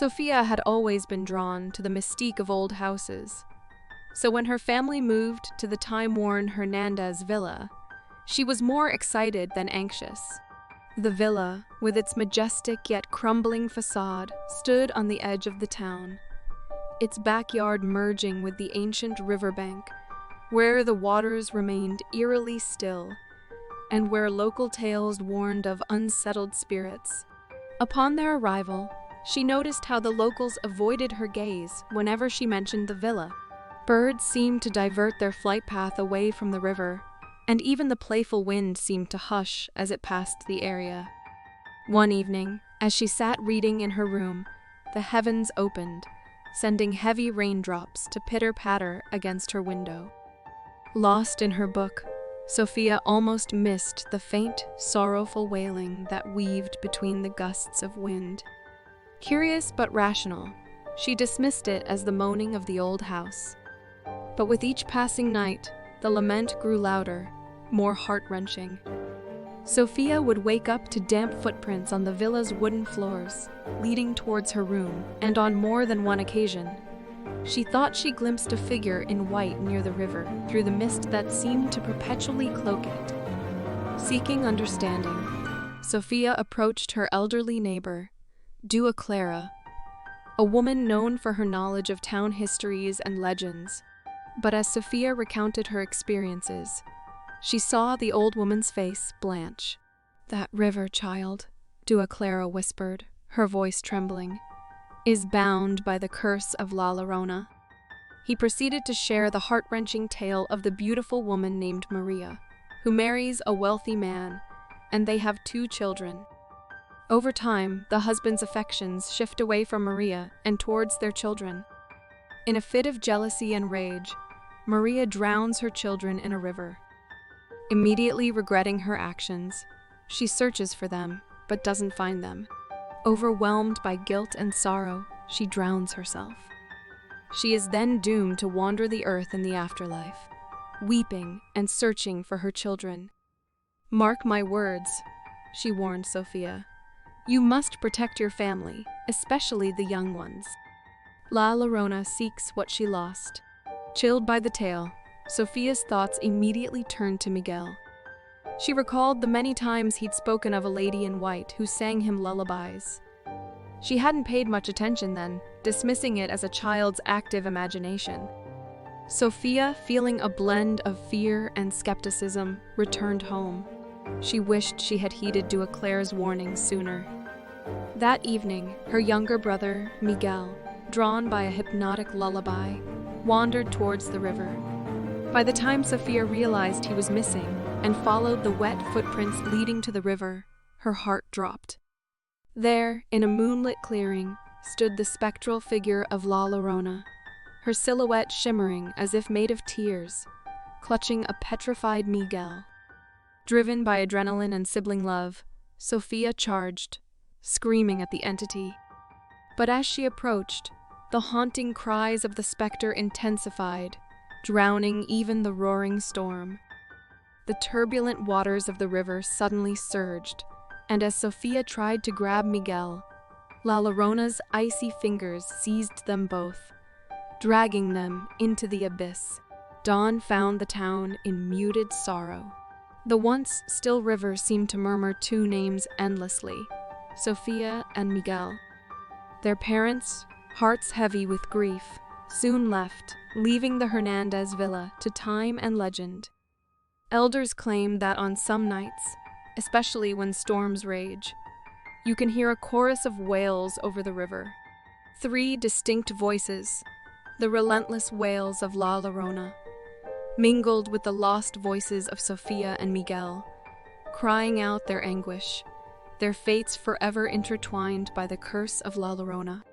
Sophia had always been drawn to the mystique of old houses, so when her family moved to the time-worn Hernandez villa, she was more excited than anxious. The villa, with its majestic yet crumbling facade, stood on the edge of the town, its backyard merging with the ancient riverbank, where the waters remained eerily still, and where local tales warned of unsettled spirits. Upon their arrival, she noticed how the locals avoided her gaze whenever she mentioned the villa. Birds seemed to divert their flight path away from the river, and even the playful wind seemed to hush as it passed the area. One evening, as she sat reading in her room, the heavens opened, sending heavy raindrops to pitter-patter against her window. Lost in her book, Sophia almost missed the faint, sorrowful wailing that weaved between the gusts of wind. Curious but rational, she dismissed it as the moaning of the old house. But with each passing night, the lament grew louder, more heart-wrenching. Sophia would wake up to damp footprints on the villa's wooden floors, leading towards her room, and on more than one occasion, she thought she glimpsed a figure in white near the river through the mist that seemed to perpetually cloak it. Seeking understanding, Sophia approached her elderly neighbor, Dua Clara, a woman known for her knowledge of town histories and legends. But as Sophia recounted her experiences, she saw the old woman's face blanch. "That river, child," Dua Clara whispered, her voice trembling, "is bound by the curse of La Llorona." He proceeded to share the heart-wrenching tale of the beautiful woman named Maria, who marries a wealthy man, and they have 2 children. Over time, the husband's affections shift away from Maria and towards their children. In a fit of jealousy and rage, Maria drowns her children in a river. Immediately regretting her actions, she searches for them, but doesn't find them. Overwhelmed by guilt and sorrow, she drowns herself. She is then doomed to wander the earth in the afterlife, weeping and searching for her children. "Mark my words," she warned Sophia. "You must protect your family, especially the young ones." La Llorona seeks what she lost. Chilled by the tale, Sophia's thoughts immediately turned to Miguel. She recalled the many times he'd spoken of a lady in white who sang him lullabies. She hadn't paid much attention then, dismissing it as a child's active imagination. Sophia, feeling a blend of fear and skepticism, returned home. She wished she had heeded Dua Clara's warnings sooner. That evening, her younger brother, Miguel, drawn by a hypnotic lullaby, wandered towards the river. By the time Sophia realized he was missing and followed the wet footprints leading to the river, her heart dropped. There, in a moonlit clearing, stood the spectral figure of La Llorona, her silhouette shimmering as if made of tears, clutching a petrified Miguel. Driven by adrenaline and sibling love, Sophia charged, screaming at the entity. But as she approached, the haunting cries of the specter intensified, drowning even the roaring storm. The turbulent waters of the river suddenly surged, and as Sophia tried to grab Miguel, La Llorona's icy fingers seized them both, dragging them into the abyss. Dawn found the town in muted sorrow. The once still river seemed to murmur 2 names endlessly, Sophia and Miguel. Their parents, hearts heavy with grief, soon left, leaving the Hernandez villa to time and legend. Elders claim that on some nights, especially when storms rage, you can hear a chorus of wails over the river. 3 distinct voices, the relentless wails of La Llorona, mingled with the lost voices of Sophia and Miguel, crying out their anguish, their fates forever intertwined by the curse of La Llorona.